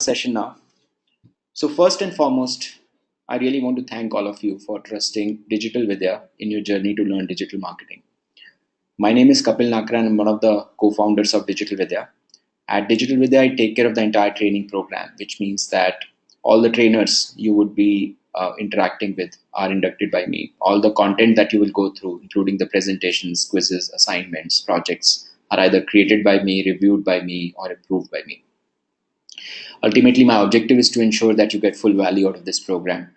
Session now. So first and foremost, I really want to thank all of you for trusting Digital Vidya in your journey to learn digital marketing. My name is Kapil Nakra and I'm one of the co-founders of Digital Vidya. At Digital Vidya, I take care of the entire training program, which means that all the trainers you would be interacting with are inducted by me. All the content that you will go through, including the presentations, quizzes, assignments, projects, are either created by me, reviewed by me, or approved by me. Ultimately, my objective is to ensure that you get full value out of this program.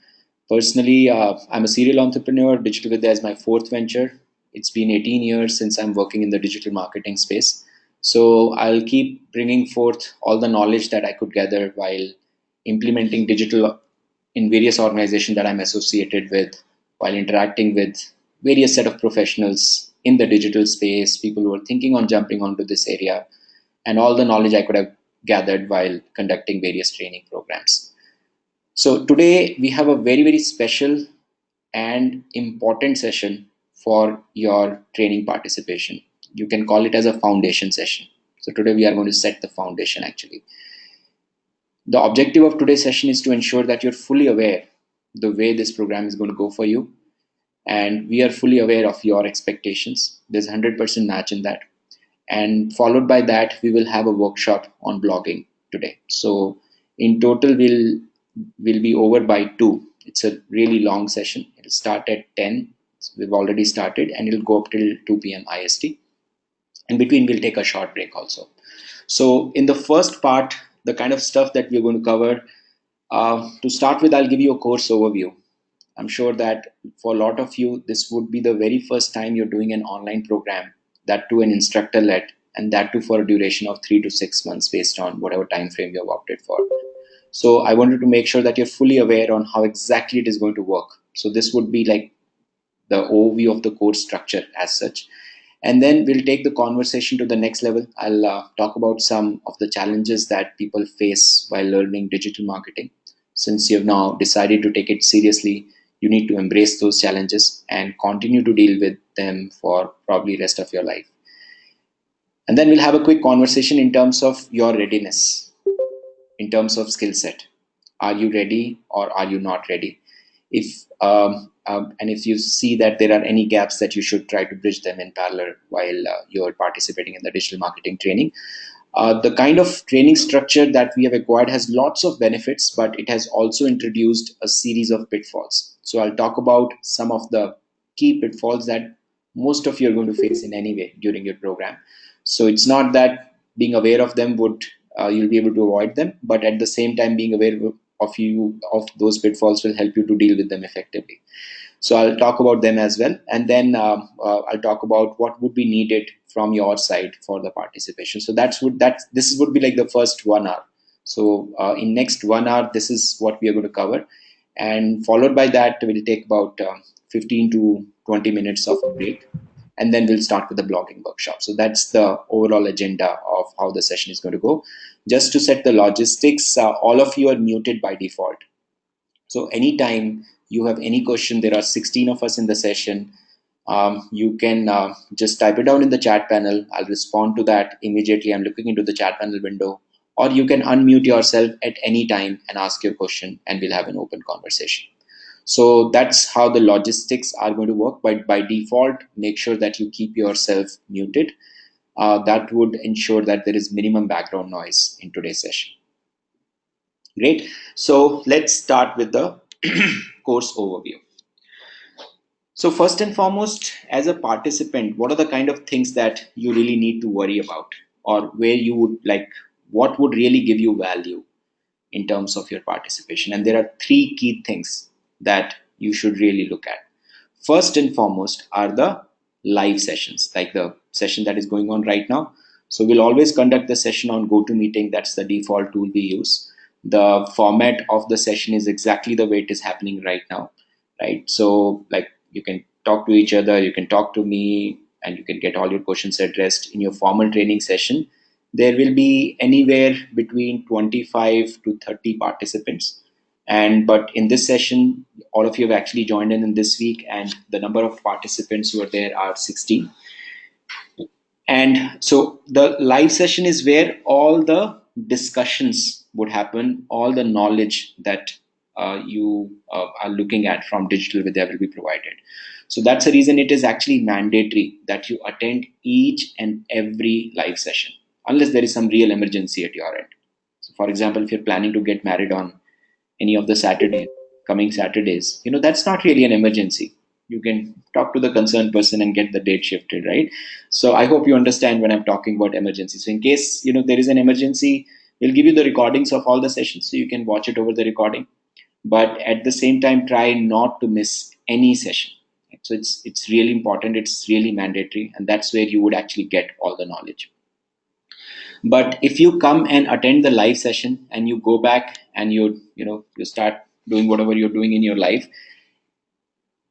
Personally, I'm a serial entrepreneur. Digital Vidya is my fourth venture. It's been 18 years since I'm working in the digital marketing space. So I'll keep bringing forth all the knowledge that I could gather while implementing digital in various organizations that I'm associated with, while interacting with various set of professionals in the digital space, people who are thinking on jumping onto this area, and all the knowledge I could have gathered while conducting various training programs. So today we have a very special and important session for your training participation. You can call it as a foundation session. So today we are going to set the foundation actually. The objective of today's session is to ensure that you're fully aware the way this program is going to go for you, and we are fully aware of your expectations. There's 100% match in that, and followed by that we will have a workshop on blogging today. So in total we'll be over by 2. It's a really long session. It'll start at 10. So we've already started, and it'll go up till 2 p.m. IST. In between we'll take a short break also. So in the first part, the kind of stuff that we're going to cover, to start with, I'll give you a course overview. I'm sure that for a lot of you, this would be the very first time you're doing an online program, that too an instructor led, and that too for a duration of 3 to 6 months based on whatever time frame you have opted for. So I wanted to make sure that you're fully aware on how exactly it is going to work. So this would be like the overview of the course structure as such. And then we'll take the conversation to the next level. I'll talk about some of the challenges that people face while learning digital marketing. Since you have now decided to take it seriously, you need to embrace those challenges and continue to deal with them for probably rest of your life. And then we'll have a quick conversation in terms of your readiness, in terms of skill set. Are you ready or are you not ready? And if you see that there are any gaps, that you should try to bridge them in parallel while you're participating in the digital marketing training. The kind of training structure that we have acquired has lots of benefits, but it has also introduced a series of pitfalls. So I'll talk about some of the key pitfalls that most of you are going to face in any way during your program. So it's not that being aware of them would you'll be able to avoid them, but at the same time, being aware of those pitfalls will help you to deal with them effectively. So I'll talk about them as well, and then I'll talk about what would be needed from your side for the participation. So this would be like the first 1 hour. So in next 1 hour, this is what we are going to cover, and followed by that we'll take about 15 to 20 minutes of a break, and then we'll start with the blogging workshop. So that's the overall agenda of how the session is going to go. Just to set the logistics, all of you are muted by default. So anytime you have any question, there are 16 of us in the session. You can just type it down in the chat panel. I'll respond to that immediately. I'm looking into the chat panel window. Or you can unmute yourself at any time and ask your question, and we'll have an open conversation. So that's how the logistics are going to work. But by default, make sure that you keep yourself muted. That would ensure that there is minimum background noise in today's session. Great. So let's start with the course overview. So first and foremost, as a participant, what are the kind of things that you really need to worry about, or where you would like, what would really give you value in terms of your participation? And there are 3 key things that you should really look at. First and foremost are the live sessions, like the session that is going on right now. So we'll always conduct the session on GoToMeeting. That's the default tool we use. The format of the session is exactly the way it is happening right now, right? So like, you can talk to each other, you can talk to me, and you can get all your questions addressed in your formal training session. There will be anywhere between 25 to 30 participants. But in this session, all of you have actually joined in this week, and the number of participants who are there are 16. And so the live session is where all the discussions would happen, all the knowledge that you are looking at from Digital Vidya will be provided. So that's the reason it is actually mandatory that you attend each and every live session, unless there is some real emergency at your end. So, for example, if you're planning to get married on any of the coming Saturdays, that's not really an emergency. You can talk to the concerned person and get the date shifted, right? So I hope you understand when I'm talking about emergency. So in case there is an emergency, we'll give you the recordings of all the sessions so you can watch it over the recording. But at the same time, try not to miss any session. So it's really important. It's really mandatory, and that's where you would actually get all the knowledge. But if you come and attend the live session and you go back and you start doing whatever you're doing in your life,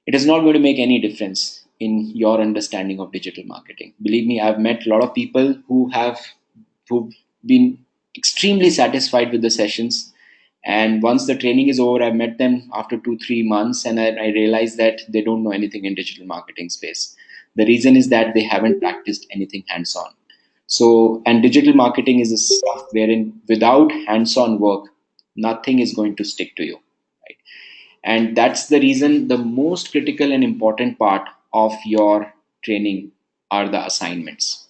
it is not going to make any difference in your understanding of digital marketing. Believe me, I've met a lot of people who've been extremely satisfied with the sessions. And once the training is over, I've met them after 2-3 months, and I realized that they don't know anything in digital marketing space. The reason is that they haven't practiced anything hands-on. So, and digital marketing is a stuff wherein without hands-on work, nothing is going to stick to you, right? And that's the reason the most critical and important part of your training are the assignments.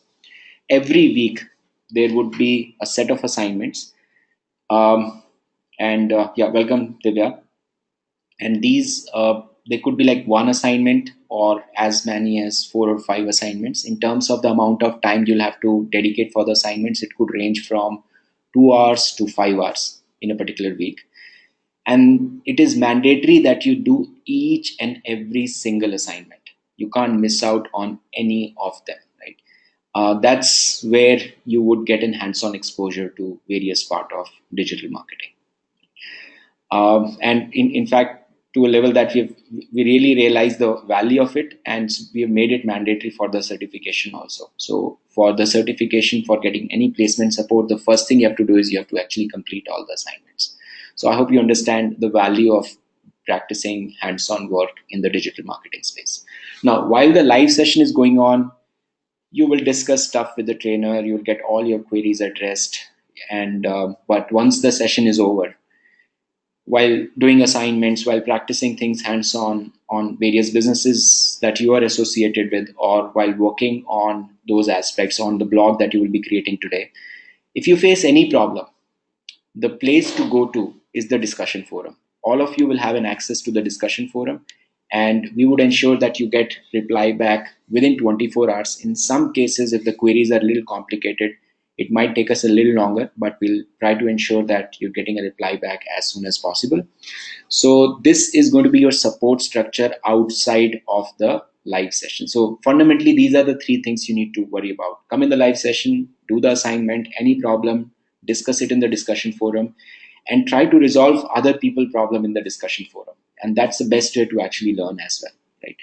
Every week, there would be a set of assignments. And yeah, welcome, Divya. And these they could be like one assignment or as many as 4 or 5 assignments. In terms of the amount of time you'll have to dedicate for the assignments, it could range from 2 hours to 5 hours in a particular week. And it is mandatory that you do each and every single assignment. You can't miss out on any of them, right? That's where you would get an hands-on exposure to various part of digital marketing. And in fact, to a level that we really realize the value of it, and we have made it mandatory for the certification also. So for the certification for getting any placement support, the first thing you have to do is you have to actually complete all the assignments. So I hope you understand the value of practicing hands-on work in the digital marketing space. Now, while the live session is going on, you will discuss stuff with the trainer. You will get all your queries addressed, and but once the session is over, while doing assignments, while practicing things hands on various businesses that you are associated with, or while working on those aspects on the blog that you will be creating today, if you face any problem, the place to go to is the discussion forum. All of you will have an access to the discussion forum, and we would ensure that you get reply back within 24 hours. In some cases, if the queries are a little complicated, it might take us a little longer, but we'll try to ensure that you're getting a reply back as soon as possible. So this is going to be your support structure outside of the live session. So fundamentally, these are the three things you need to worry about. Come in the live session, do the assignment, any problem, discuss it in the discussion forum, and try to resolve other people problem in the discussion forum. And that's the best way to actually learn as well, right?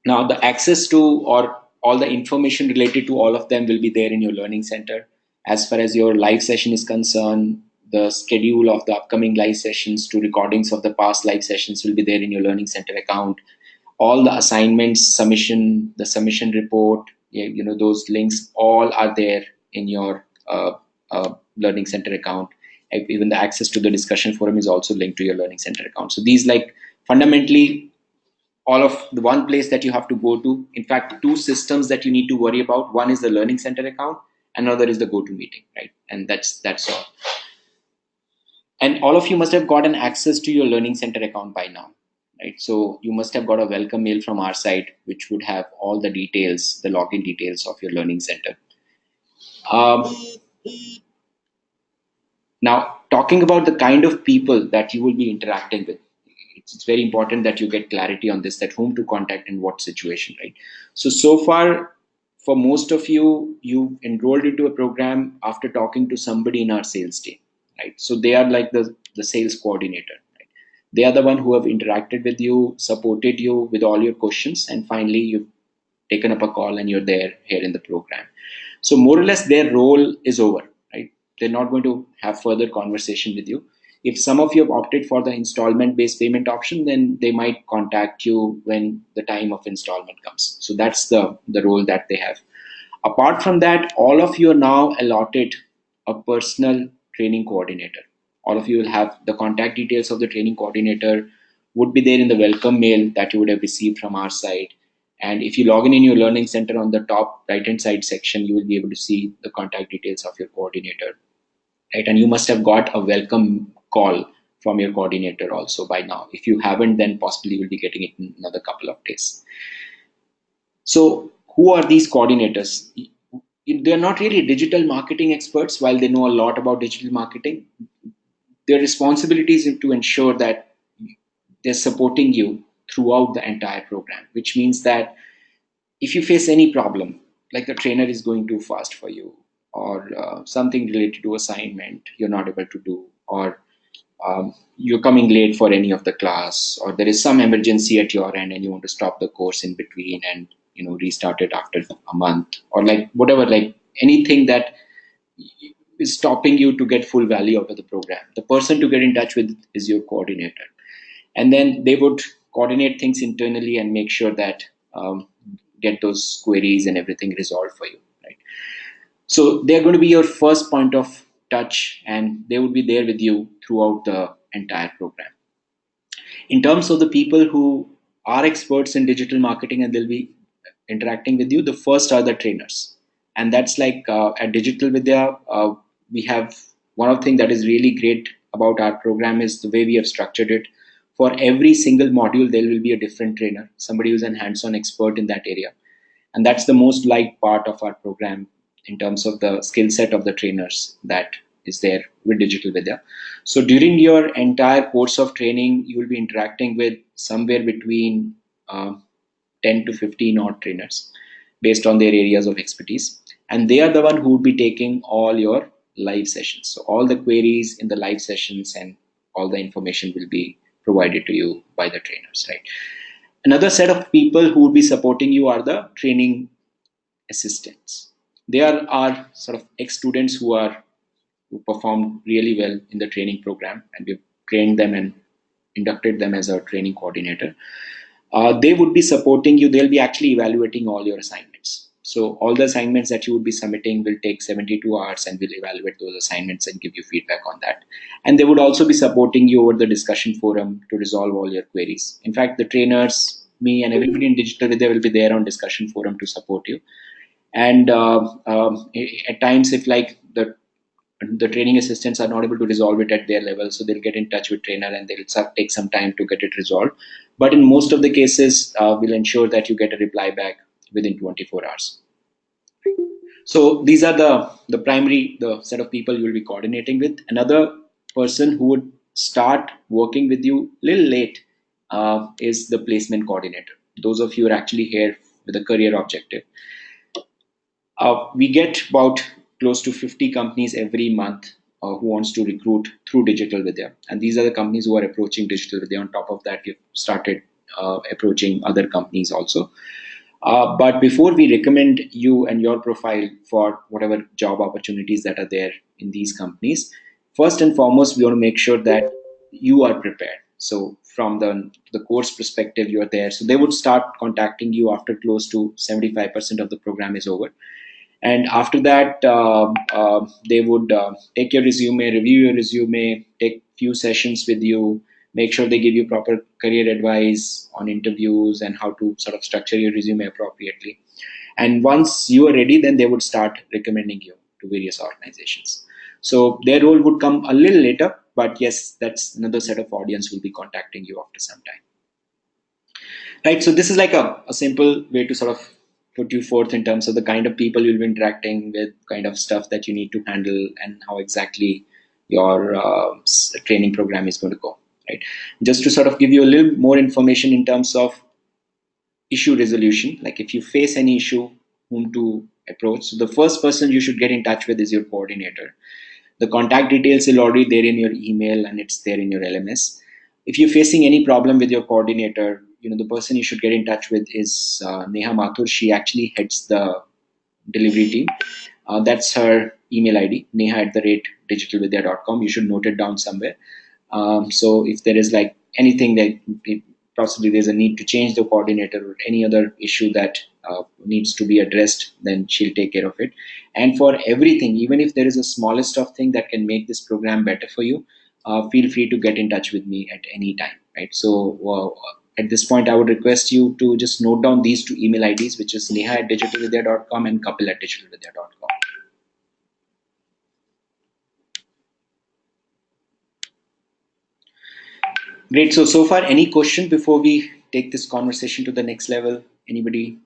Now, the access to or all the information related to all of them will be there in your learning center. As far as your live session is concerned, the schedule of the upcoming live sessions to recordings of the past live sessions will be there in your learning center account. All the assignments, submission, the submission report, those links all are there in your learning center account. Even the access to the discussion forum is also linked to your learning center account. So these fundamentally all of the one place that you have to go to. In fact, two systems that you need to worry about. One is the learning center account, another is the GoToMeeting, right? And that's all. And all of you must have gotten access to your learning center account by now, right? So you must have got a welcome mail from our site, which would have all the details, the login details of your learning center. Now, talking about the kind of people that you will be interacting with, it's very important that you get clarity on this, that whom to contact in what situation, right? So far, for most of you, you enrolled into a program after talking to somebody in our sales team, right? So they are like the sales coordinator, right? They are the one who have interacted with you, supported you with all your questions, and finally you've taken up a call and you're there here in the program. So more or less their role is over, right? They're not going to have further conversation with you. If some of you have opted for the installment based payment option, then they might contact you when the time of installment comes. So that's the role that they have. Apart from that, all of you are now allotted a personal training coordinator. All of you will have the contact details of the training coordinator would be there in the welcome mail that you would have received from our side. And if you log in your learning center on the top right hand side section, you will be able to see the contact details of your coordinator, right? And you must have got a welcome call from your coordinator also by now. If you haven't, then possibly you'll be getting it in another couple of days. So who are these coordinators? They're not really digital marketing experts. While they know a lot about digital marketing, their responsibility is to ensure that they're supporting you throughout the entire program, which means that if you face any problem, like the trainer is going too fast for you, or something related to assignment you're not able to do, or you're coming late for any of the class, or there is some emergency at your end and you want to stop the course in between and restart it after a month, or like whatever, like anything that is stopping you to get full value out of the program, the person to get in touch with is your coordinator. And then they would coordinate things internally and make sure that get those queries and everything resolved for you, right? So they're going to be your first point of touch, and they would be there with you throughout the entire program. In terms of the people who are experts in digital marketing and they'll be interacting with you, the first are the trainers. And that's like at Digital Vidya, we have one of the things that is really great about our program is the way we have structured it. For every single module, there will be a different trainer, somebody who's a hands-on expert in that area. And that's the most liked part of our program in terms of the skill set of the trainers that is there with Digital Vidya. So during your entire course of training, you will be interacting with somewhere between 10 to 15 odd trainers based on their areas of expertise. And they are the one who will be taking all your live sessions. So all the queries in the live sessions and all the information will be provided to you by the trainers, right? Another set of people who will be supporting you are the training assistants. They are our sort of ex-students who performed really well in the training program, and we've trained them and inducted them as a training coordinator. They would be supporting you. They'll be actually evaluating all your assignments. So all the assignments that you would be submitting will take 72 hours, and we'll evaluate those assignments and give you feedback on that. And they would also be supporting you over the discussion forum to resolve all your queries. In fact, the trainers, me, and everybody in Digital Vidya will be there on discussion forum to support you. And at times, if like the training assistants are not able to resolve it at their level, so they'll get in touch with trainer and they'll take some time to get it resolved. But in most of the cases, we'll ensure that you get a reply back within 24 hours. So these are the primary, the set of people you will be coordinating with. Another person who would start working with you a little late is the placement coordinator. Those of you who are actually here with a career objective. We get about close to 50 companies every month who wants to recruit through Digital Vidya. And these are the companies who are approaching Digital Vidya. On top of that, we've started approaching other companies also. But before we recommend you and your profile for whatever job opportunities that are there in these companies, first and foremost, we want to make sure that you are prepared. So from the course perspective, you are there. So they would start contacting you after close to 75% of the program is over. And after that, they would take your resume, review your resume, take few sessions with you, make sure they give you proper career advice on interviews and how to sort of structure your resume appropriately. And once you are ready, then they would start recommending you to various organizations. So their role would come a little later, but yes, that's another set of audience will be contacting you after some time. Right, so this is like a simple way to sort of put you forth in terms of the kind of people you'll be interacting with, kind of stuff that you need to handle, and how exactly your training program is going to go. Right, just to sort of give you a little more information in terms of issue resolution, like if you face any issue, whom to approach. So the first person you should get in touch with is your coordinator. The contact details is already there in your email and it's there in your LMS. If you're facing any problem with your coordinator, the person you should get in touch with is Neha Mathur. She actually heads the delivery team. That's her email ID, neha@digitalvidya.com. You should note it down somewhere. So if there is like anything that possibly there's a need to change the coordinator or any other issue that needs to be addressed, then she'll take care of it. And for everything, even if there is a smallest of thing that can make this program better for you, feel free to get in touch with me at any time, right? So at this point, I would request you to just note down these two email IDs, which is neha@digitalvidya.com and kapil@digitalvidya.com. Great. So far, any question before we take this conversation to the next level? Anybody?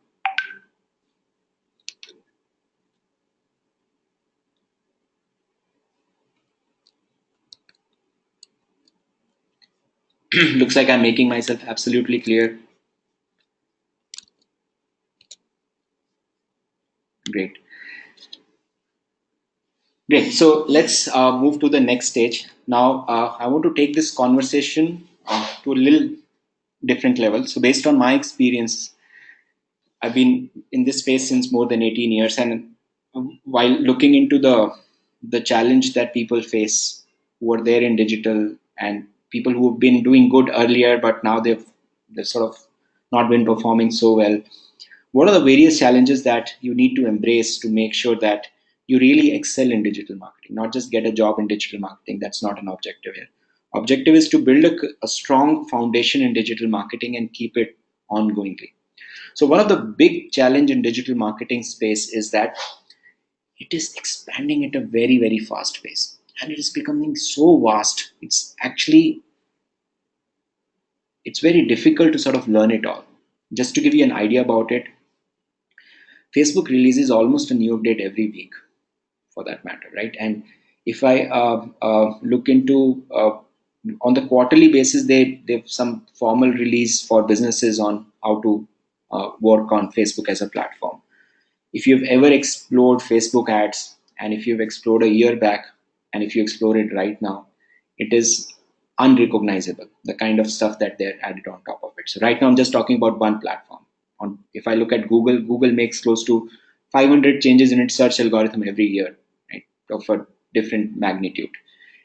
Looks like I'm making myself absolutely clear. Great. Great. So let's move to the next stage. Now, I want to take this conversation to a little different level. So, based on my experience, I've been in this space since more than 18 years, and while looking into the challenge that people face who are there in digital, and people who have been doing good earlier, but now they've sort of not been performing so well. What are the various challenges that you need to embrace to make sure that you really excel in digital marketing, not just get a job in digital marketing? That's not an objective here. Objective is to build a strong foundation in digital marketing and keep it ongoingly. So one of the big challenge in digital marketing space is that it is expanding at a very, very fast pace. And it is becoming so vast. It's very difficult to sort of learn it all. Just to give you an idea about it, Facebook releases almost a new update every week, for that matter, right? And if I look into on the quarterly basis, they've some formal release for businesses on how to work on Facebook as a platform. If you've ever explored Facebook ads, and if you've explored a year back, and if you explore it right now, it is unrecognizable, the kind of stuff that they're added on top of it. So right now I'm just talking about one platform. On If I look at Google, Google makes close to 500 changes in its search algorithm every year, right, of a different magnitude.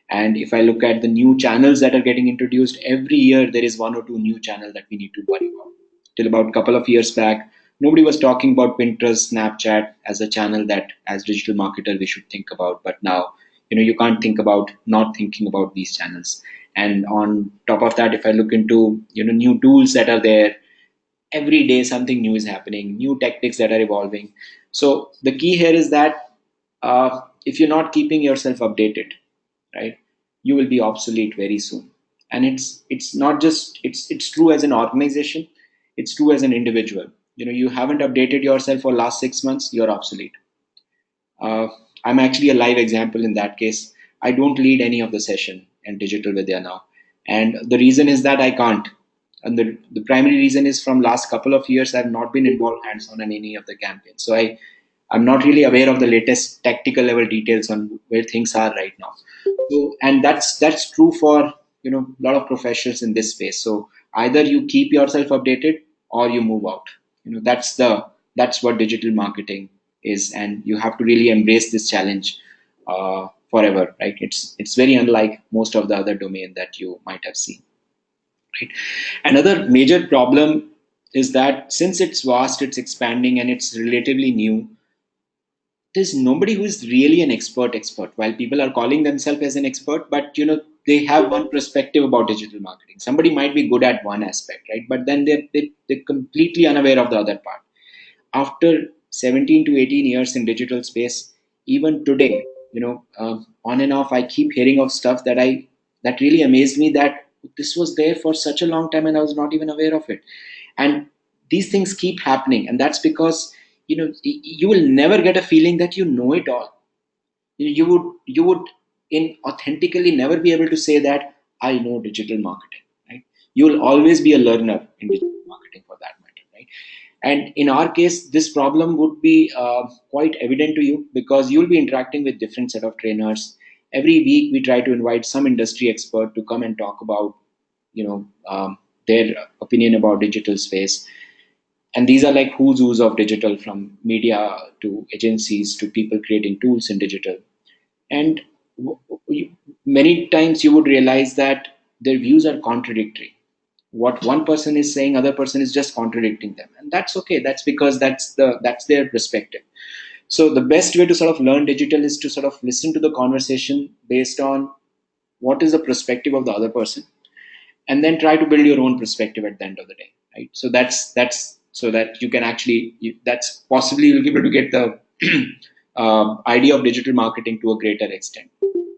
And if I look at the new channels that are getting introduced every year, there is one or two new channel that we need to worry about. Till about a couple of years back, nobody was talking about Pinterest, Snapchat as a channel that, as digital marketer, we should think about. But now, you can't think about not thinking about these channels. And on top of that, if I look into new tools that are there, every day something new is happening, new tactics that are evolving. So the key here is that if you're not keeping yourself updated, right, you will be obsolete very soon. And it's not just it's true as an organization, it's true as an individual. You haven't updated yourself for last 6 months, you're obsolete. uh, I'm actually a live example in that case. I don't lead any of the session in Digital Vidya now. And the reason is that I can't. And the primary reason is from last couple of years, I've not been involved hands-on in any of the campaigns. So I'm not really aware of the latest tactical level details on where things are right now. So, and that's true for a lot of professionals in this space. So either you keep yourself updated or you move out. That's what digital marketing is, and you have to really embrace this challenge forever, right? It's very unlike most of the other domain that you might have seen, right? Another major problem is that since it's vast, it's expanding, and it's relatively new, there's nobody who is really an expert. While people are calling themselves as an expert, but they have one perspective about digital marketing. Somebody might be good at one aspect, right? But then they're completely unaware of the other part. After 17 to 18 years in digital space, even today, on and off, I keep hearing of stuff that really amazed me, that this was there for such a long time and I was not even aware of it. And these things keep happening, and that's because you will never get a feeling that you know it all. You would in authentically never be able to say that I know digital marketing, right? You will always be a learner in digital marketing, for that matter, right? And in our case, this problem would be quite evident to you, because you'll be interacting with different set of trainers. Every week we try to invite some industry expert to come and talk about you know their opinion about digital space. And these are like who's who's of digital, from media to agencies to people creating tools in digital. And many times you would realize that their views are contradictory. what one person is saying, other person is just contradicting them, and that's okay. That's because that's their perspective. So the best way to sort of learn digital is to sort of listen to the conversation based on what is the perspective of the other person, and then try to build your own perspective at the end of the day, right? So that's so that you can actually that's possibly you'll be able to get the idea of digital marketing to a greater extent.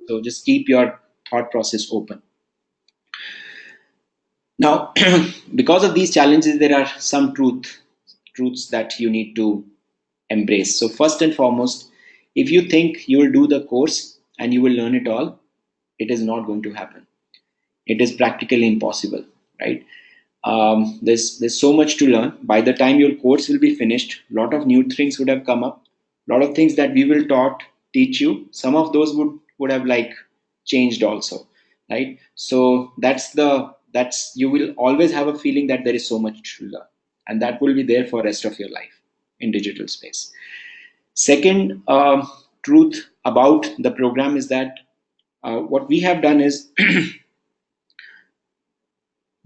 So just keep your thought process open. Now, because of these challenges, there are some truths that you need to embrace. So first and foremost, if you think you will do the course and you will learn it all, it is not going to happen. It is practically impossible, right? There's so much to learn. By the time your course will be finished, a lot of new things would have come up. A lot of things that we will teach you. Some of those would have like changed also, right? So that's you will always have a feeling that there is so much to learn, and that will be there for rest of your life in digital space. Second truth about the program is that what we have done is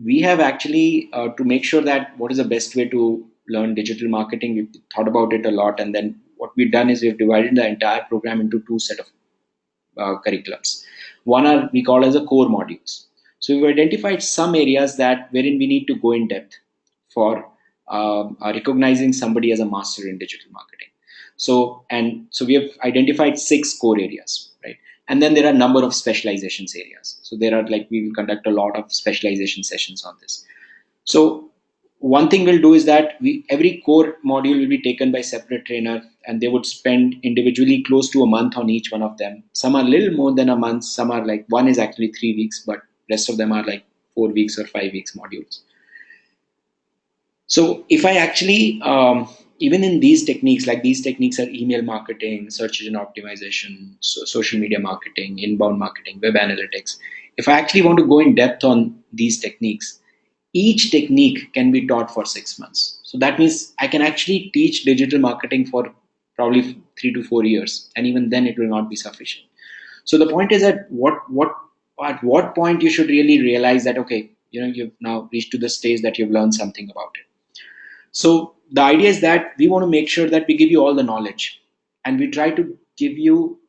we have actually to make sure that what is the best way to learn digital marketing. We've thought about it a lot, and then what we've done is we've divided the entire program into two set of curriculums. One are we call as a core modules. So we've identified some areas that wherein we need to go in depth for recognizing somebody as a master in digital marketing. So we have identified six core areas, right? And then there are a number of specializations areas. So there are like we will conduct a lot of specialization sessions on this. So one thing we'll do is that we every core module will be taken by separate trainer, and they would spend individually close to a month on each one of them. Some are a little more than a month, some are like one is actually 3 weeks, but rest of them are like 4 weeks or 5 weeks modules. So if I actually even in these techniques, like these techniques are email marketing, search engine optimization, social media marketing, inbound marketing, web analytics. If I actually want to go in depth on these techniques, each technique can be taught for 6 months. So that means I can actually teach digital marketing for probably 3 to 4 years, and even then it will not be sufficient. So the point is that what at what point you should really realize that okay, you've now reached to the stage that you've learned something about it. So the idea is that we want to make sure that we give you all the knowledge, and we try to give you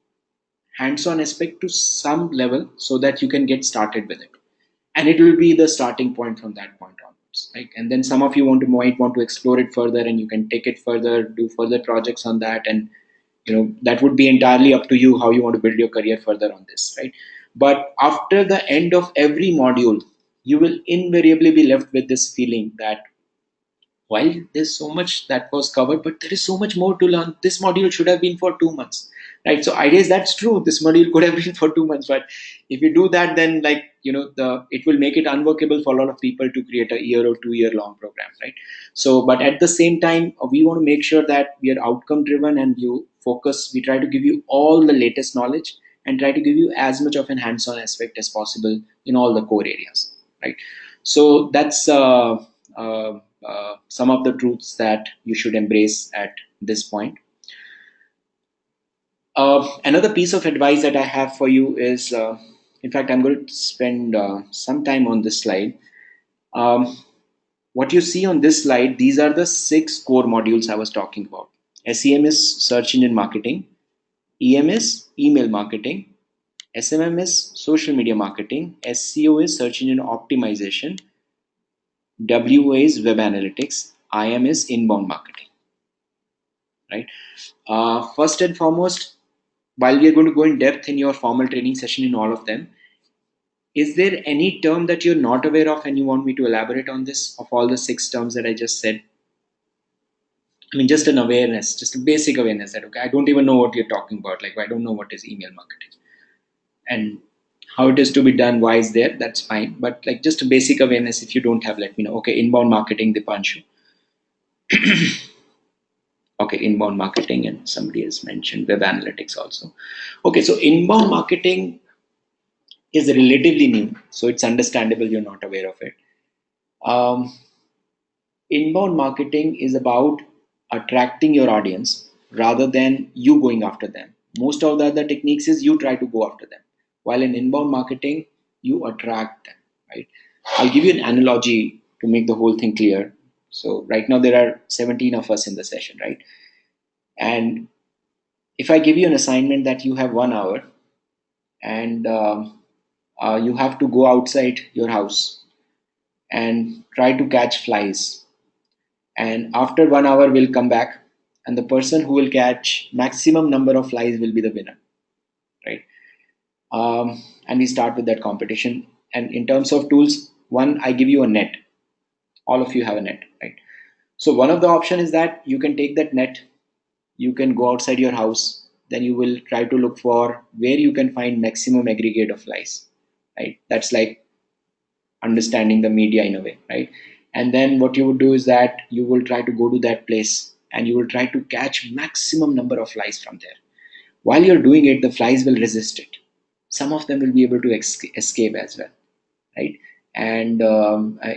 hands-on aspect to some level so that you can get started with it, and it will be the starting point from that point onwards, right? And then some of you might want to explore it further, and you can take it further, do further projects on that, and that would be entirely up to you how you want to build your career further on this, right? But after the end of every module, you will invariably be left with this feeling that while there's so much that was covered, but there is so much more to learn. This module should have been for 2 months, right? So idea is that's true. This module could have been for 2 months, but if you do that, then like it will make it unworkable for a lot of people to create a year or 2 year long program, right? So, but at the same time, we want to make sure that we are outcome driven and you focus. We try to give you all the latest knowledge and try to give you as much of an hands-on aspect as possible in all the core areas, right? So that's some of the truths that you should embrace at this point. Another piece of advice that I have for you is, in fact, I'm going to spend some time on this slide. Um, what you see on this slide, these are the six core modules I was talking about. SEM is search engine marketing, EM is email marketing, SMM is social media marketing, SEO is search engine optimization, WA is web analytics, IM is inbound marketing, right? First and foremost, while we are going to go in depth in your formal training session in all of them, is there any term that you're not aware of and you want me to elaborate on this of all the six terms that I just said? I mean, just an awareness, just a basic awareness that, okay, I don't even know what you're talking about. Like, I don't know what is email marketing and how it is to be done. Why is there? That's fine. But like just a basic awareness, if you don't have, let me know. Okay, inbound marketing, Dipanshu. Okay, inbound marketing, and somebody has mentioned web analytics also. Okay, so inbound marketing is relatively new, so it's understandable you're not aware of it. Um, Inbound marketing is about attracting your audience rather than you going after them. Most of the other techniques is you try to go after them, while in inbound marketing, you attract them, right? I'll give you an analogy to make the whole thing clear. So right now there are 17 of us in the session, right? And if I give you an assignment that you have 1 hour and you have to go outside your house and try to catch flies, and after 1 hour we'll come back, and the person who will catch maximum number of flies will be the winner, right? And we start with that competition. And in terms of tools, one, I give you a net. All of you have a net, right? So one of the option is that you can take that net, you can go outside your house, then you will try to look for where you can find maximum aggregate of flies, right? That's like understanding the media in a way, right? And then what you would do is that you will try to go to that place and you will try to catch maximum number of flies from there. While you're doing it, the flies will resist it. Some of them will be able to escape as well, right? And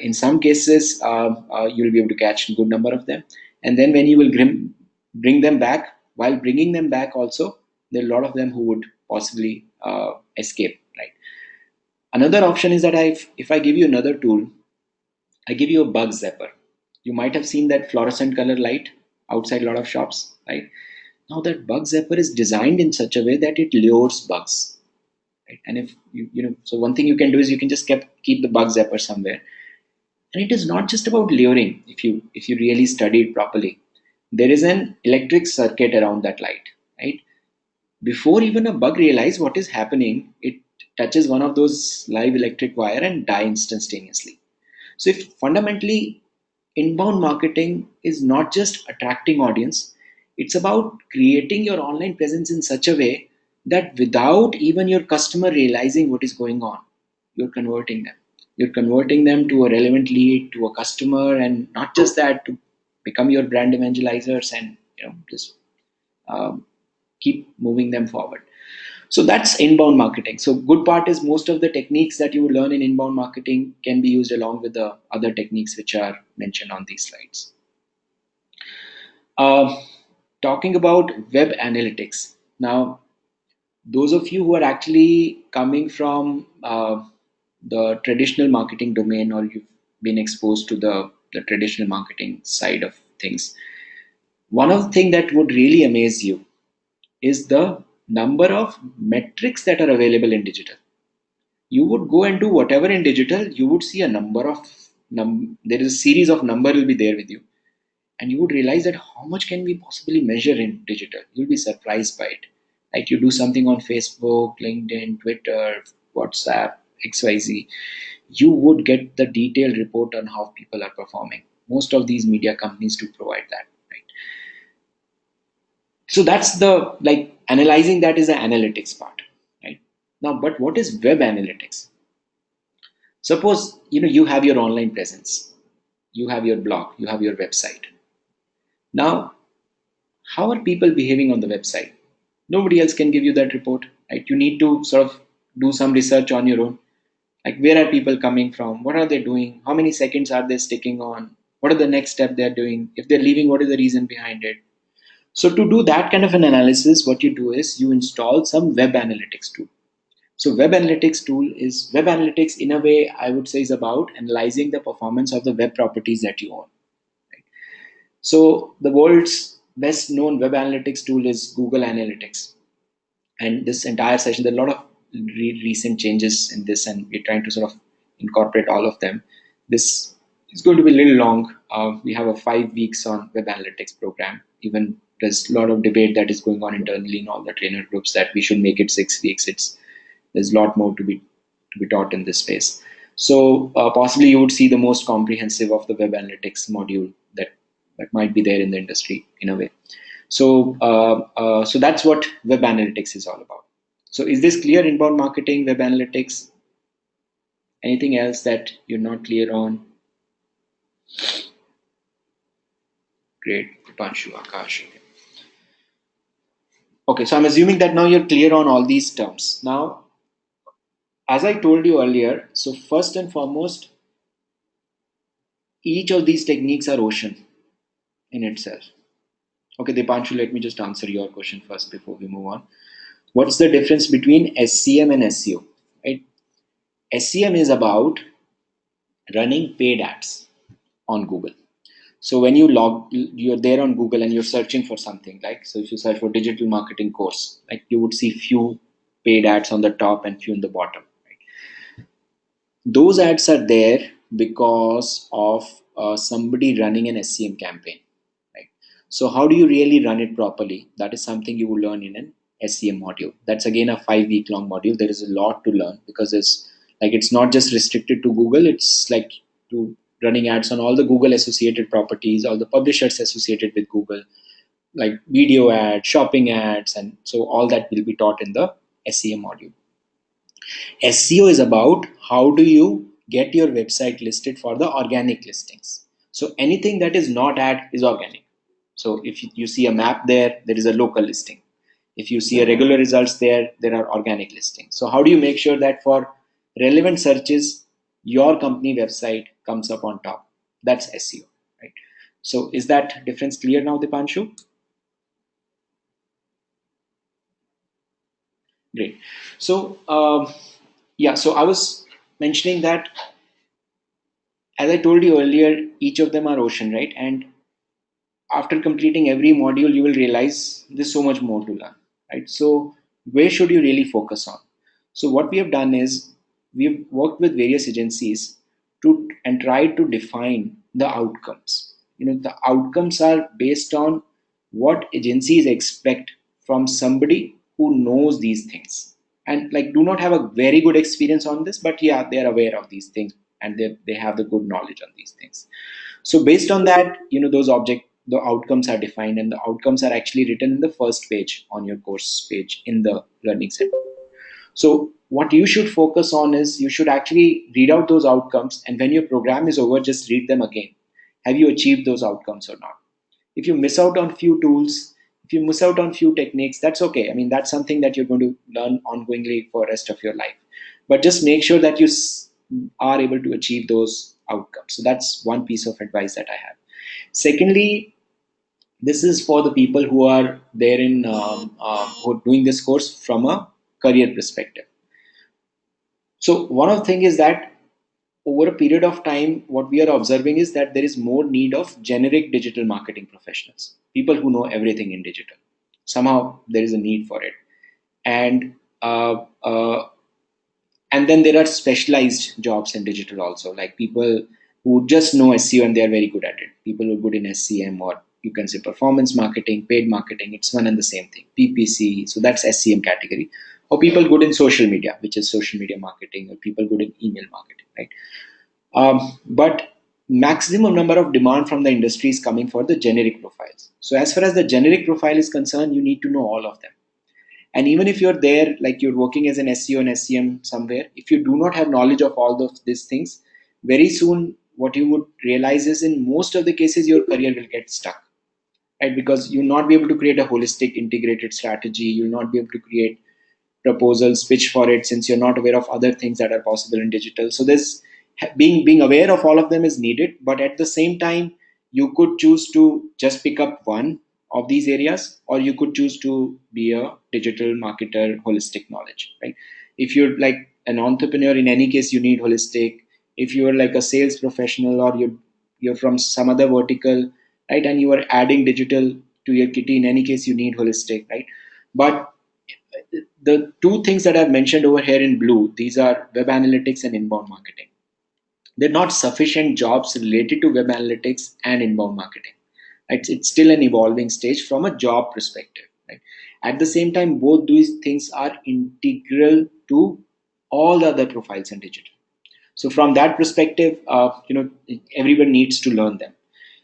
in some cases, you'll be able to catch a good number of them. And then when you will bring them back, while bringing them back also, there are a lot of them who would possibly escape, right? Another option is that if I give you another tool, I give you a bug zapper. You might have seen that fluorescent color light outside a lot of shops, right? Now that bug zapper is designed in such a way that it lures bugs, right? And if so one thing you can do is you can just keep the bug zapper somewhere. And it is not just about luring. If you really study it properly, there is an electric circuit around that light, right? Before even a bug realizes what is happening, it touches one of those live electric wire and die instantaneously. So if fundamentally inbound marketing is not just attracting audience, it's about creating your online presence in such a way that without even your customer realizing what is going on, you're converting them. You're converting them to a relevant lead, to a customer, and not just that, to become your brand evangelizers and just um, keep moving them forward. So that's inbound marketing. So good part is most of the techniques that you will learn in inbound marketing can be used along with the other techniques which are mentioned on these slides. Uh, Talking about web analytics. Now, those of you who are actually coming from the traditional marketing domain, or you've been exposed to the traditional marketing side of things, one of the things that would really amaze you is the number of metrics that are available in digital. You would go and do whatever in digital, you would see a number of there is a series of number will be there with you, and you would realize that how much can we possibly measure in digital. You'll be surprised by it. Like you do something on Facebook, LinkedIn, Twitter, WhatsApp, XYZ, you would get the detailed report on how people are performing. Most of these media companies do provide that, right? So that's the like analyzing that is the analytics part, right? Now, but what is web analytics? Suppose you have your online presence, you have your blog, you have your website. Now, how are people behaving on the website? Nobody else can give you that report, right? You need to sort of do some research on your own. Like where are people coming from? What are they doing? How many seconds are they sticking on? What are the next step they're doing? If they're leaving, what is the reason behind it? So to do that kind of an analysis, what you do is you install some web analytics tool. So web analytics in a way, I would say, is about analyzing the performance of the web properties that you own. Right? So the world's best known web analytics tool is Google Analytics. And this entire session, there are a lot of recent changes in this, and we're trying to sort of incorporate all of them. This is going to be a little long. We have a 5 weeks on web analytics program. Even there's a lot of debate that is going on internally in all the trainer groups that we should make it 6 weeks. There's a lot more to be taught in this space. So possibly you would see the most comprehensive of the web analytics module that might be there in the industry in a way. So that's what web analytics is all about. So is this clear? Inbound marketing, web analytics, anything else that you're not clear on? Great, Dipanshu, Akash. Okay, so I'm assuming that now you're clear on all these terms. Now, as I told you earlier, so first and foremost, each of these techniques are ocean in itself. Okay, Dipanshu, let me just answer your question first before we move on. What's the difference between SCM and SEO? Right? SCM is about running paid ads on Google. So when you're there on Google and you're searching for something, like, so if you search for digital marketing course, like you would see few paid ads on the top and few in the bottom. Right? Those ads are there because of somebody running an SEM campaign. Right? So how do you really run it properly? That is something you will learn in an SEM module. That's again a 5 week long module. There is a lot to learn because it's not just restricted to Google. It's like to running ads on all the Google associated properties, all the publishers associated with Google, like video ads, shopping ads, and so all that will be taught in the SEM module. SEO is about how do you get your website listed for the organic listings. So anything that is not ad is organic. So if you see a map there, there is a local listing. If you see a regular results there, there are organic listings. So how do you make sure that for relevant searches, your company website comes up on top? That's SEO, right? So is that difference clear now, Dipanshu? Great. So yeah, so I was mentioning that, as I told you earlier, each of them are ocean, right? And after completing every module, you will realize there's so much more to learn, right? So where should you really focus on? So what we have done is we've worked with various agencies to and tried to define the outcomes. The outcomes are based on what agencies expect from somebody who knows these things and like do not have a very good experience on this, but yeah, they're aware of these things and they have the good knowledge on these things. So based on that, the outcomes are defined, and the outcomes are actually written in the first page on your course page in the learning center. So what you should focus on is you should actually read out those outcomes, and when your program is over, just read them again. Have you achieved those outcomes or not? If you miss out on few tools, if you miss out on few techniques, that's okay. I mean, that's something that you're going to learn ongoingly for the rest of your life. But just make sure that you are able to achieve those outcomes. So that's one piece of advice that I have. Secondly, this is for the people who are there in who are doing this course from a career perspective. So one of the thing is that over a period of time, what we are observing is that there is more need of generic digital marketing professionals, people who know everything in digital. Somehow there is a need for it, and uh, uh, and then there are specialized jobs in digital also, like people who just know SEO and they are very good at it. People who are good in SCM, or you can say performance marketing, paid marketing. It's one and the same thing. PPC, so that's SCM category. Or people good in social media, which is social media marketing, or people good in email marketing, right? But maximum number of demand from the industry is coming for the generic profiles. So as far as the generic profile is concerned, you need to know all of them. And even if you're there, like you're working as an SEO and SCM somewhere, if you do not have knowledge of all of these things, very soon what you would realize is in most of the cases your career will get stuck, right? Because you'll not be able to create a holistic integrated strategy. You'll not be able to create proposals, pitch for it, since you're not aware of other things that are possible in digital. So this being aware of all of them is needed, but at the same time, you could choose to just pick up one of these areas, or you could choose to be a digital marketer, holistic knowledge, right? If you're like an entrepreneur, in any case, you need holistic. If you're like a sales professional, or you're from some other vertical, right, and you are adding digital to your kitty, in any case, you need holistic, right? But the two things that I've mentioned over here in blue, these are web analytics and inbound marketing. There are not sufficient jobs related to web analytics and inbound marketing. It's still an evolving stage from a job perspective. Right? At the same time, both these things are integral to all the other profiles in digital. So from that perspective, everyone needs to learn them.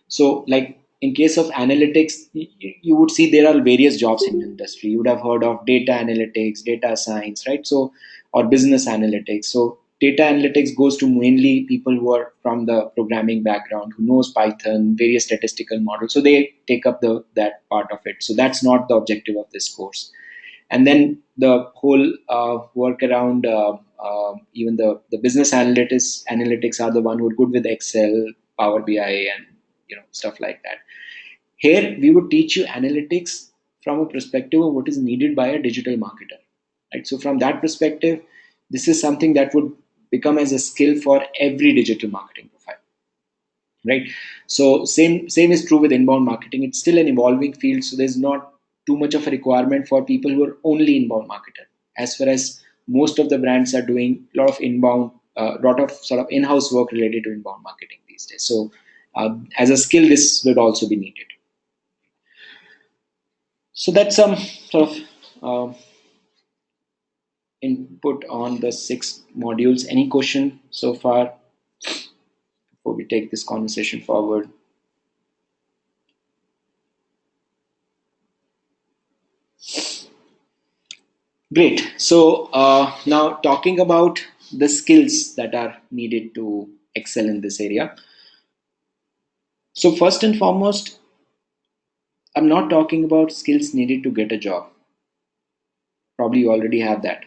So, like in case of analytics, you would see there are various jobs in the industry. You would have heard of data analytics, data science, right? So, or business analytics. So, data analytics goes to mainly people who are from the programming background, who knows Python, various statistical models. So they take up that part of it. So that's not the objective of this course. And then the whole work around even the business analytics are the one who are good with Excel, Power BI, and stuff like that. Here we would teach you analytics from a perspective of what is needed by a digital marketer, right? So from that perspective, this is something that would become as a skill for every digital marketing profile, right? So same is true with inbound marketing. It's still an evolving field, so there's not too much of a requirement for people who are only inbound marketer, as far as most of the brands are doing a lot of inbound, lot of sort of in-house work related to inbound marketing these days. So as a skill, this would also be needed. So that's some sort of input on the 6 modules. Any question so far before we take this conversation forward? Great. So now talking about the skills that are needed to excel in this area. So first and foremost, I'm not talking about skills needed to get a job. Probably you already have that.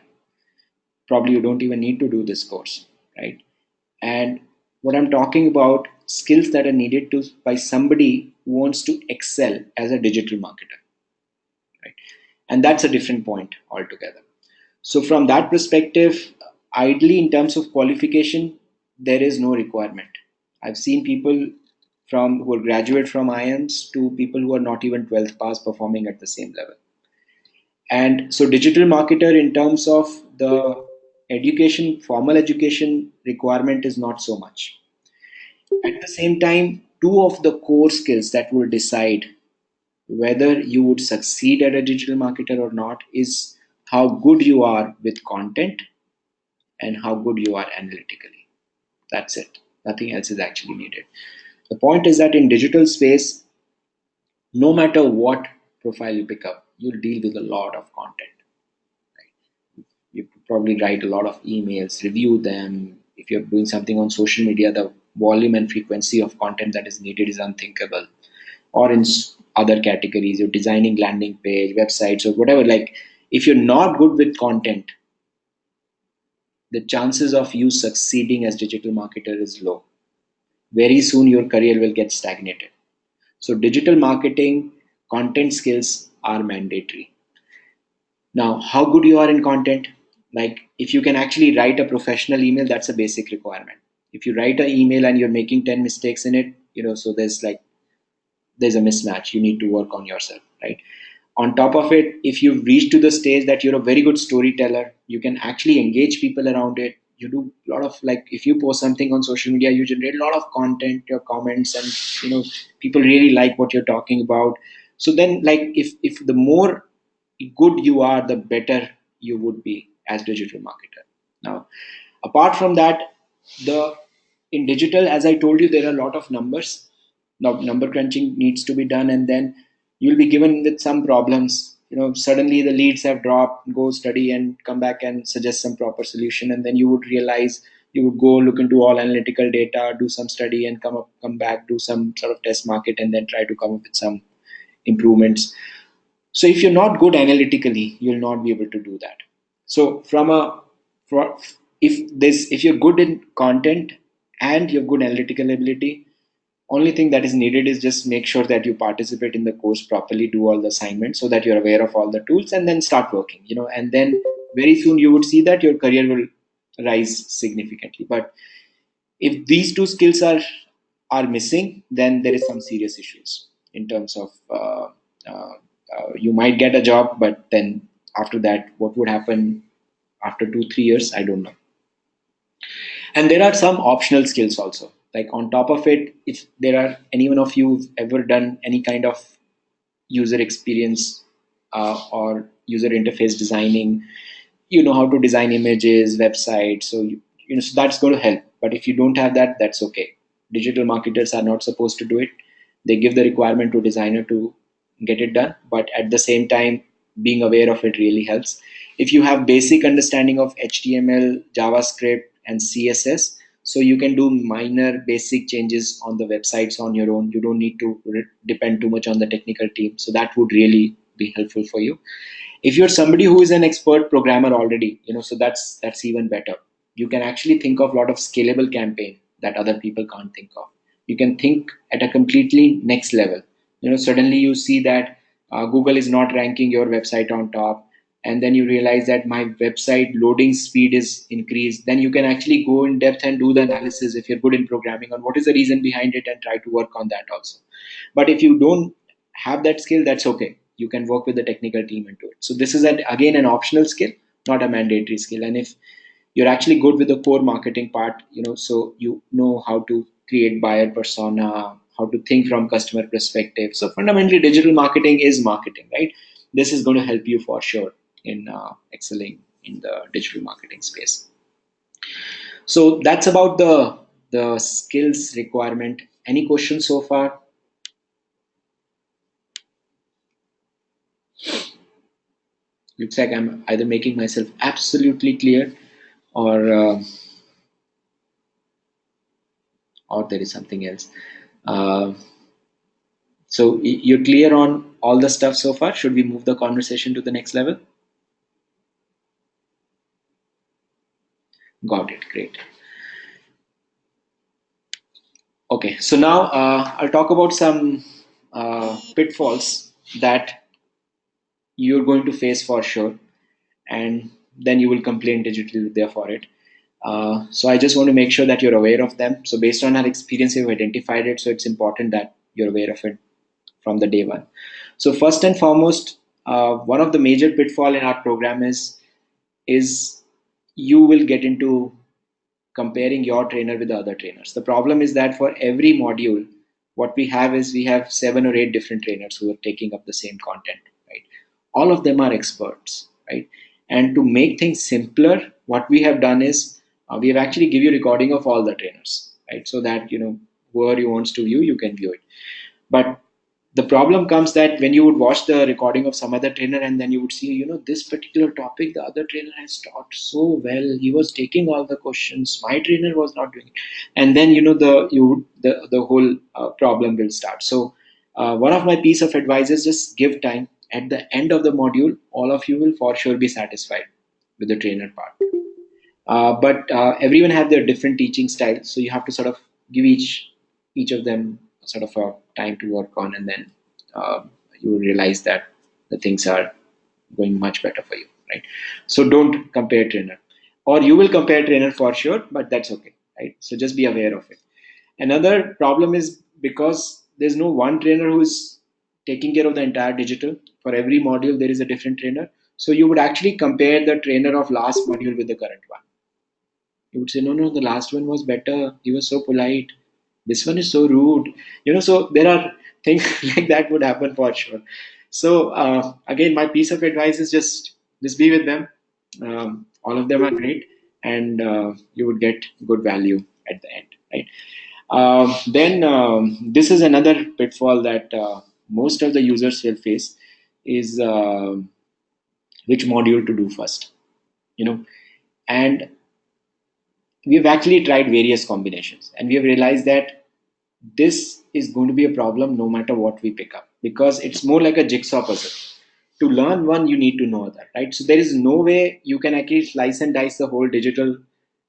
Probably you don't even need to do this course, right? And what I'm talking about, skills that are needed to by somebody who wants to excel as a digital marketer, right? And that's a different point altogether. So from that perspective, ideally in terms of qualification, there is no requirement. I've seen people from who are graduate from IIMs to people who are not even 12th pass performing at the same level. And so digital marketer in terms of the education, formal education requirement is not so much. At the same time, two of the core skills that will decide whether you would succeed as a digital marketer or not is how good you are with content and how good you are analytically. That's it. Nothing else is actually needed. The point is that in digital space, no matter what profile you pick up, you'll deal with a lot of content. You probably write a lot of emails, review them. If you're doing something on social media, the volume and frequency of content that is needed is unthinkable. Or in other categories, you're designing landing page, websites, or whatever. Like, if you're not good with content, the chances of you succeeding as digital marketer is low. Very soon your career will get stagnated. So digital marketing content skills are mandatory. Now, how good you are in content, like if you can actually write a professional email, that's a basic requirement. If you write an email and you're making 10 mistakes in it, so there's a mismatch. You need to work on yourself, right? On top of it, if you've reached to the stage that you're a very good storyteller, you can actually engage people around it. You do a lot of, like, if you post something on social media, you generate a lot of content, your comments, and people really like what you're talking about. So then, like, if the more good you are, the better you would be as digital marketer. Now, apart from that, the in digital, as I told you, there are a lot of numbers. Now, number crunching needs to be done, and then you'll be given with some problems. Suddenly the leads have dropped. Go study and come back and suggest some proper solution, and then you would realize, you would go look into all analytical data, do some study, and come back, do some sort of test market, and then try to come up with some improvements. So if you're not good analytically, you'll not be able to do that. So for, if you're good in content and you have good analytical ability, only thing that is needed is just make sure that you participate in the course properly, do all the assignments so that you're aware of all the tools, and then start working. And then very soon you would see that your career will rise significantly. But if these two skills are missing, then there is some serious issues in terms of you might get a job, but then after that, what would happen after 2 3 years, I don't know. And there are some optional skills also, like on top of it, if there are any one of you who've ever done any kind of user experience or user interface designing, you know how to design images, websites, so so that's going to help. But if you don't have that, that's okay. Digital marketers are not supposed to do it. They give the requirement to designer to get it done, but at the same time, being aware of it really helps. If you have basic understanding of HTML, JavaScript, and CSS, so you can do minor basic changes on the websites on your own. You don't need to depend too much on the technical team, so that would really be helpful for you. If you're somebody who is an expert programmer already, so that's even better. You can actually think of a lot of scalable campaign that other people can't think of. You can think at a completely next level. Suddenly you see that Google is not ranking your website on top, and then you realize that my website loading speed is increased, then you can actually go in depth and do the analysis if you're good in programming on what is the reason behind it and try to work on that also. But if you don't have that skill, that's okay, you can work with the technical team and do it. So this is again an optional skill, not a mandatory skill. And if you're actually good with the core marketing part, so you know how to create buyer persona, how to think from customer perspective. So fundamentally digital marketing is marketing, right? This is going to help you for sure in excelling in the digital marketing space. So that's about the skills requirement. Any questions so far? Looks like I'm either making myself absolutely clear, or or there is something else. Uh, so you're clear on all the stuff so far. Should we move the conversation to the next level? Got it. Great. Okay. So now I'll talk about some pitfalls that you're going to face for sure, and then you will complain digitally there for it. So I just want to make sure that you're aware of them. So based on our experience, you've identified it. So it's important that you're aware of it from the day one. So first and foremost, one of the major pitfall in our program is you will get into comparing your trainer with the other trainers. The problem is that for every module, what we have is we have 7 or 8 different trainers who are taking up the same content, right? All of them are experts, right? And to make things simpler, what we have done is we have actually give you recording of all the trainers, right? So that whoever you wants to view, you can view it. But the problem comes that when you would watch the recording of some other trainer and then you would see, this particular topic the other trainer has taught so well, he was taking all the questions, my trainer was not doing it. And then the whole problem will start. So one of my piece of advice is just give time. At the end of the module, all of you will for sure be satisfied with the trainer part. But everyone have their different teaching style, so you have to sort of give each of them sort of a time to work on, and then uh, you will realize that the things are going much better for you, right? So don't compare trainer, or you will compare trainer for sure, but that's okay, right? So just be aware of it. Another problem is because there's no one trainer who is taking care of the entire digital. For every module, there is a different trainer. So you would actually compare the trainer of last module with the current one. You would say, no, no, the last one was better. He was so polite. This one is so rude. So there are things like that would happen for sure. So again, my piece of advice is just be with them. All of them are great, and you would get good value at the end, right? Then this is another pitfall that most of the users will face is which module to do first. You know, and we've actually tried various combinations and we have realized that this is going to be a problem no matter what we pick up, because it's more like a jigsaw puzzle. To learn one, you need to know that, right? So there is no way you can actually slice and dice the whole digital,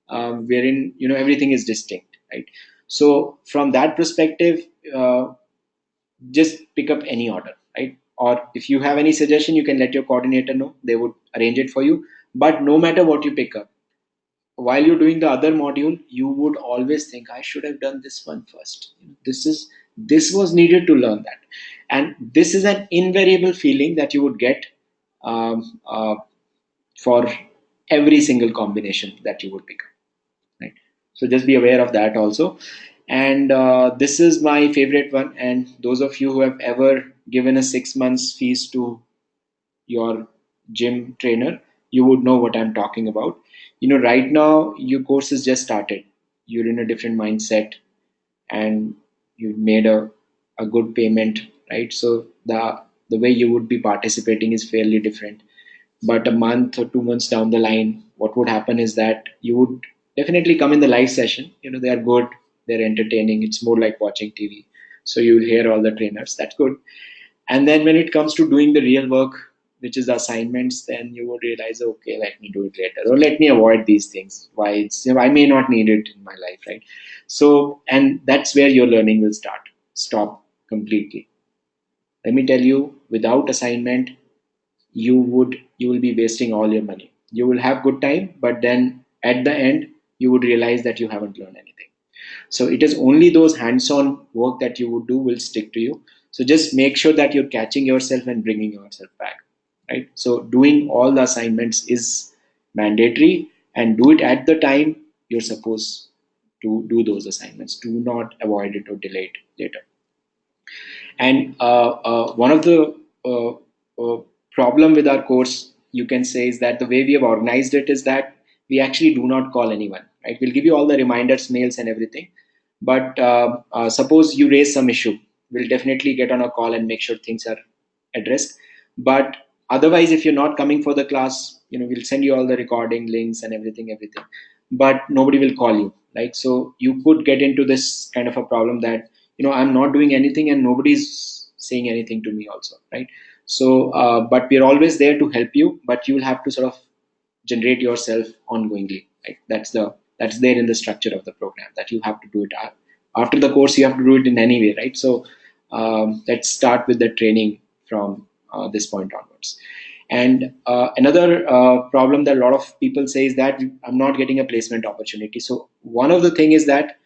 wherein everything is distinct, right? So from that perspective, just pick up any order, right? Or if you have any suggestion, you can let your coordinator know, they would arrange it for you. But no matter what you pick up, while you're doing the other module, you would always think, I should have done this one first. This was needed to learn that. And this is an invariable feeling that you would get um, uh, for every single combination that you would pick up, right? So just be aware of that also. And this is my favorite one, and those of you who have ever given a 6 months fees to your gym trainer, you would know what I'm talking about. Right now your course is just started, you're in a different mindset, and you've made a good payment, right? So the way you would be participating is fairly different. But a month or 2 months down the line, what would happen is that you would definitely come in the live session. They are good, they're entertaining, it's more like watching TV. So you hear all the trainers, that's good. And then when it comes to doing the real work, which is the assignments, then you would realize, okay, let me do it later, or let me avoid these things. Why? I may not need it in my life, right? So, and that's where your learning will stop completely. Let me tell you, without assignment, you will be wasting all your money. You will have good time, but then at the end you would realize that you haven't learned anything. So it is only those hands-on work that you would do will stick to you. So just make sure that you're catching yourself and bringing yourself back, right? So doing all the assignments is mandatory, and do it at the time you're supposed to do those assignments. Do not avoid it or delay it later. And one of the problem with our course, you can say, is that the way we have organized it is that we actually do not call anyone. Right? We'll give you all the reminders, mails, and everything. But suppose you raise some issue, we'll definitely get on a call and make sure things are addressed. But otherwise, if you're not coming for the class, we'll send you all the recording links and everything. But nobody will call you. Like, so you could get into this kind of a problem that I'm not doing anything and nobody's saying anything to me also, right? So but we're always there to help you, but you will have to sort of generate yourself ongoingly, right? That's there in the structure of the program, that you have to do it after the course. You have to do it in any way, right? So let's start with the training from this point onwards. And another problem that a lot of people say is that I'm not getting a placement opportunity. So one of the thing is that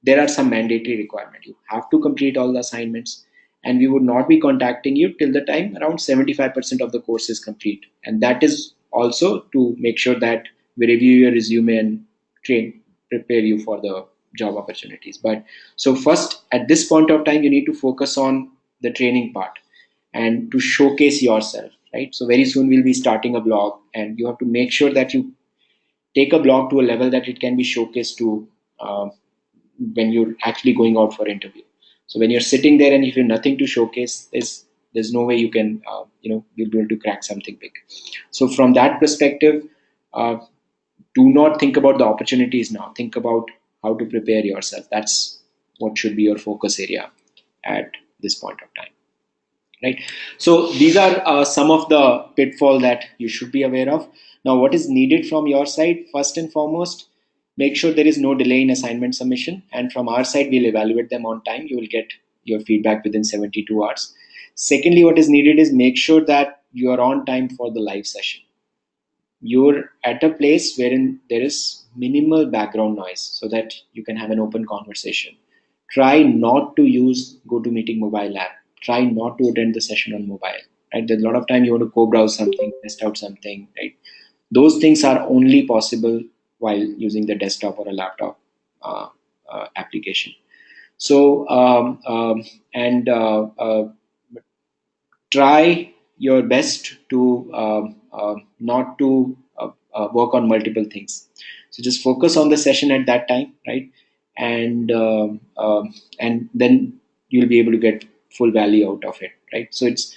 there are some mandatory requirements. You have to complete all the assignments, and we would not be contacting you till the time around 75% of the course is complete. And that is also to make sure that we review your resume and prepare you for the job opportunities. But so first, at this point of time, you need to focus on the training part and to showcase yourself, right? So very soon we'll be starting a blog, and you have to make sure that you take a blog to a level that it can be showcased to when you're actually going out for interview. So when you're sitting there and if you have nothing to showcase, there's no way you can you'll be able to crack something big. So from that perspective, uh, do not think about the opportunities now. Think about how to prepare yourself. That's what should be your focus area at this point of time, right? So these are some of the pitfall that you should be aware of. Now, what is needed from your side? First and foremost, make sure there is no delay in assignment submission, and from our side we'll evaluate them on time. You will get your feedback within 72 hours. Secondly, what is needed is make sure that you are on time for the live session. You're at a place wherein there is minimal background noise so that you can have an open conversation. Try not to use GoToMeeting mobile app. Try not to attend the session on mobile. Right? There's a lot of time you want to co-browse something, test out something. Right? Those things are only possible while using the desktop or a laptop application. So and try your best to not to work on multiple things. So just focus on the session at that time, right? And then you'll be able to get full value out of it, right? So it's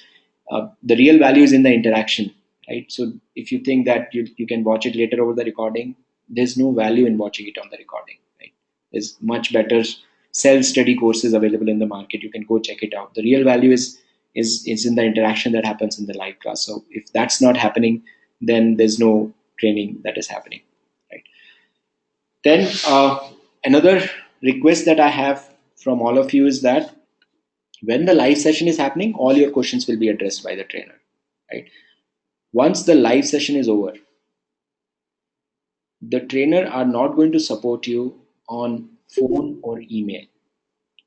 the real value is in the interaction, right? So if you think that you can watch it later over the recording, there's no value in watching it on the recording, right? There's much better self-study courses available in the market. You can go check it out. The real value is in the interaction that happens in the live class. So if that's not happening, then there's no training that is happening, right? Then another request that I have from all of you is that when the live session is happening, all your questions will be addressed by the trainer, right? Once the live session is over, the trainer are not going to support you on phone or email.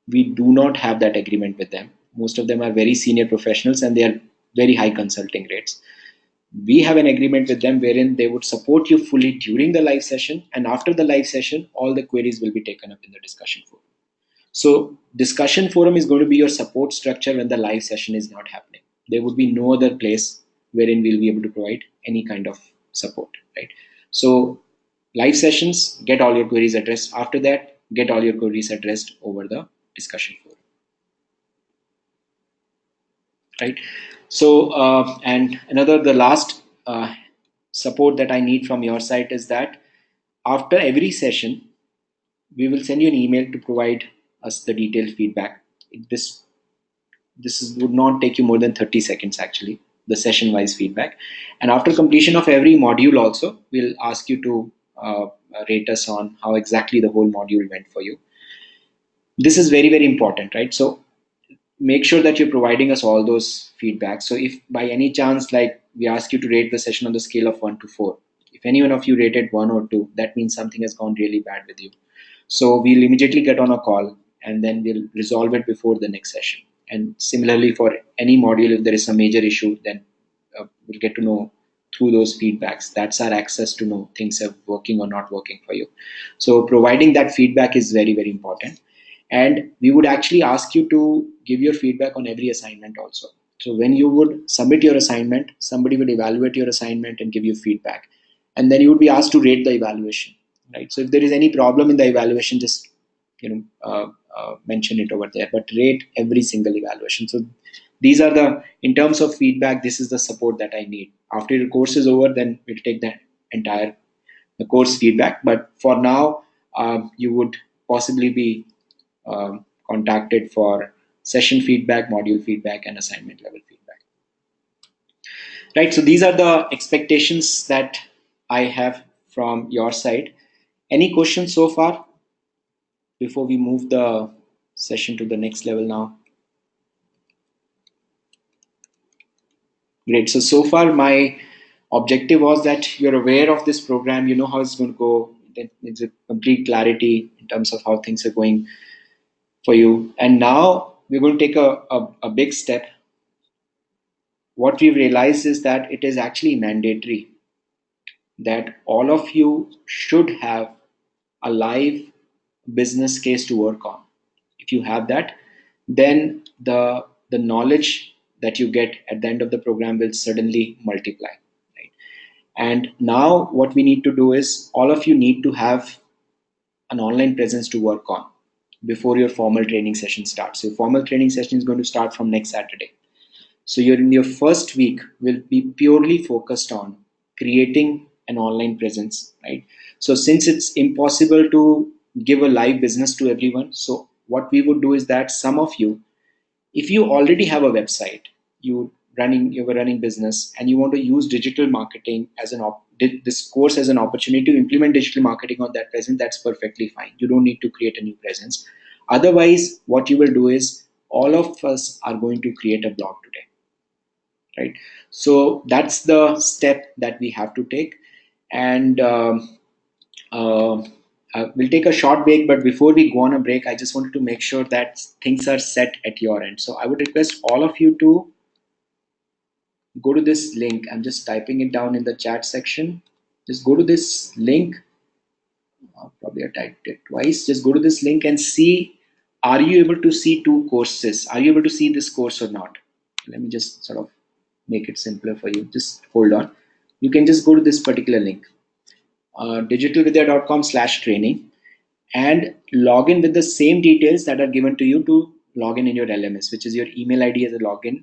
We do not have that agreement with them. Most of them are very senior professionals and they are very high consulting rates. We have an agreement with them wherein they would support you fully during the live session, and after the live session all the queries will be taken up in the discussion forum. So discussion forum is going to be your support structure when the live session is not happening. There would be no other place wherein we'll be able to provide any kind of support, right? So live sessions, get all your queries addressed. After that, get all your queries addressed over the discussion forum, right? So and the last support that I need from your side is that after every session we will send you an email to provide us the detailed feedback. This would not take you more than 30 seconds actually, the session wise feedback. And after completion of every module also, we'll ask you to rate us on how exactly the whole module went for you. This is very, very important, right? So make sure that you're providing us all those feedback. So if by any chance, like we ask you to rate the session on the scale of 1 to 4. If any one of you rated 1 or 2, that means something has gone really bad with you. So we'll immediately get on a call and then we'll resolve it before the next session. And similarly, for any module, if there is some major issue, then we'll get to know through those feedbacks. That's our access to know things are working or not working for you. So providing that feedback is very, very important. And we would actually ask you to give your feedback on every assignment also. So when you would submit your assignment, somebody would evaluate your assignment and give you feedback. And then you would be asked to rate the evaluation, right? So if there is any problem in the evaluation, just mention it over there, but rate every single evaluation. So these are the, in terms of feedback, this is the support that I need. After your course is over, then we'll take the entire the course feedback. But for now, you would possibly be contacted for session feedback, module feedback, and assignment level feedback. Right. So these are the expectations that I have from your side. Any questions so far before we move the session to the next level now? Great. So far my objective was that you're aware of this program, you know how it's going to go, that it's a complete clarity in terms of how things are going for you. And now we're going to take a big step. What we've realized is that it is actually mandatory that all of you should have a live business case to work on. If you have that, then the knowledge that you get at the end of the program will suddenly multiply, right? And now what we need to do is all of you need to have an online presence to work on before your formal training session starts. So formal training session is going to start from next Saturday. So you're in your first week will be purely focused on creating an online presence, right? So since it's impossible to give a live business to everyone, so what we would do is that some of you, if you already have a website, you were running business and you want to use digital marketing as this course as an opportunity to implement digital marketing on that presence, that's perfectly fine. You don't need to create a new presence. Otherwise, what you will do is all of us are going to create a blog today, right? So that's the step that we have to take. And uh, we'll take a short break, but before we go on a break, I just wanted to make sure that things are set at your end. So I would request all of you to go to this link. I'm just typing it down in the chat section. Just go to this link. Probably I typed it twice. Just go to this link and see, are you able to see two courses? Are you able to see this course or not? Let me just sort of make it simpler for you. Just hold on. You can just go to this particular link, digitalvidya.com/training, and log in with the same details that are given to you to log in your LMS, which is your email ID as a login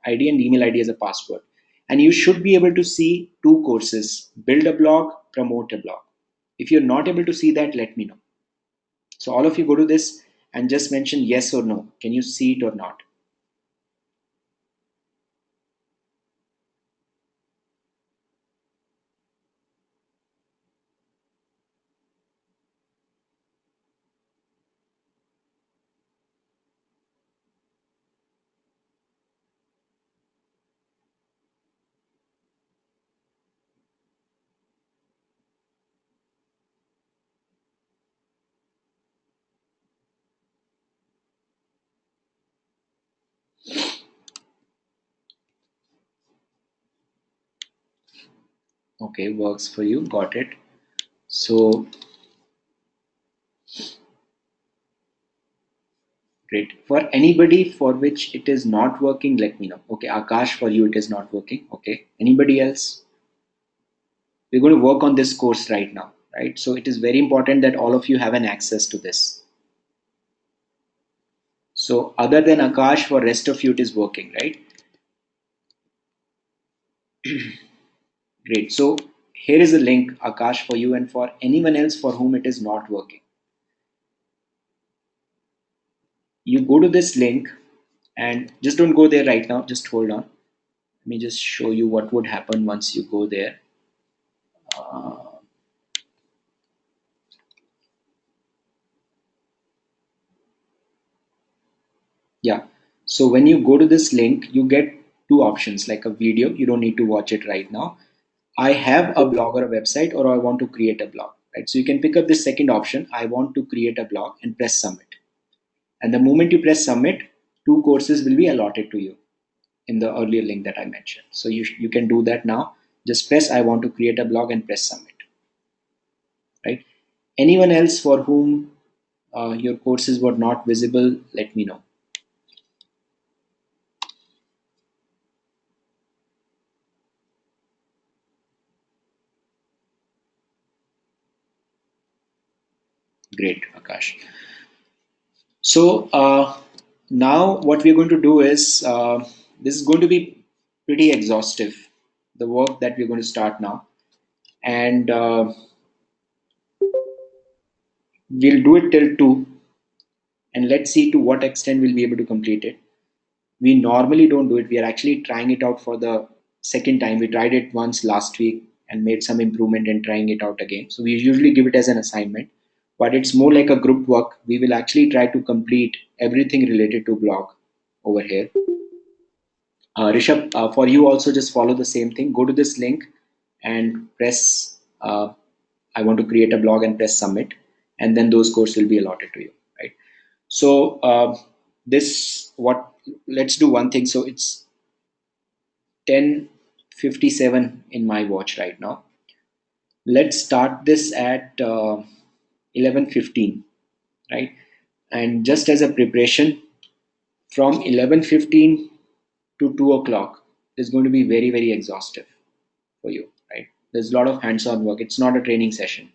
ID and email ID as a password. And you should be able to see two courses: build a blog, promote a blog. If you're not able to see that, let me know. So all of you go to this and just mention yes or no. Can you see it or not? Okay, works for you. Got it. So great. For anybody for which it is not working, let me know. Okay, Akash, for you it is not working. Okay. Anybody else? We're going to work on this course right now, right? So it is very important that all of you have an access to this. So other than Akash, for rest of you it is working, right? Great. So here is a link, Akash, for you and for anyone else for whom it is not working. You go to this link and just don't go there right now. Just hold on. Let me just show you what would happen once you go there. Uh, yeah. So when you go to this link, you get two options, like a video. You don't need to watch it right now. I have a blog or a website, or I want to create a blog, right? So you can pick up this second option. I want to create a blog, and press submit. And the moment you press submit, two courses will be allotted to you in the earlier link that I mentioned. So you can do that now. Just press I want to create a blog and press submit, right? Anyone else for whom your courses were not visible, let me know. Great, Akash. So now what we're going to do is, this is going to be pretty exhaustive, the work that we're going to start now. And we'll do it till 2, and let's see to what extent we'll be able to complete it. We normally don't do it. We are actually trying it out for the second time. We tried it once last week and made some improvement in trying it out again. So we usually give it as an assignment, but it's more like a group work. We will actually try to complete everything related to blog over here. Rishabh, for you also, just follow the same thing. Go to this link and press I want to create a blog and press submit, and then those courses will be allotted to you, right? So this what let's do one thing. So it's 10:57 in my watch right now. Let's start this at 11:15, right? And just as a preparation, from 11:15 to 2 o'clock is going to be very, very exhaustive for you, right? There's a lot of hands-on work. It's not a training session.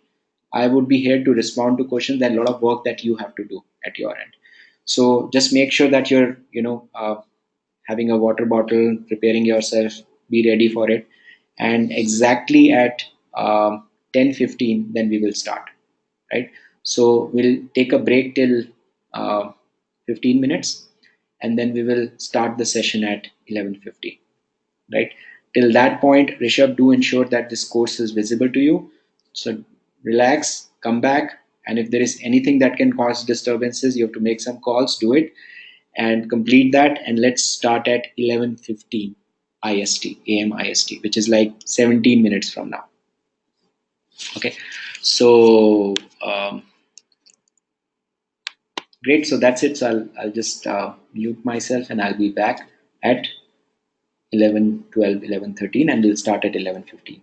I would be here to respond to questions. There's a lot of work that you have to do at your end. So just make sure that you're, having a water bottle, preparing yourself, be ready for it. And exactly at 10:15, then we will start, right? So we'll take a break till 15 minutes, and then we will start the session at 11:50, right? Till that point, Rishabh, do ensure that this course is visible to you. So relax, come back, and if there is anything that can cause disturbances, you have to make some calls, do it, and complete that. And let's start at 11:15 IST, AM IST, which is like 17 minutes from now. Okay, so great. So that's it. So I'll just mute myself, and I'll be back at 11:12, 11:13, and we'll start at 11:15.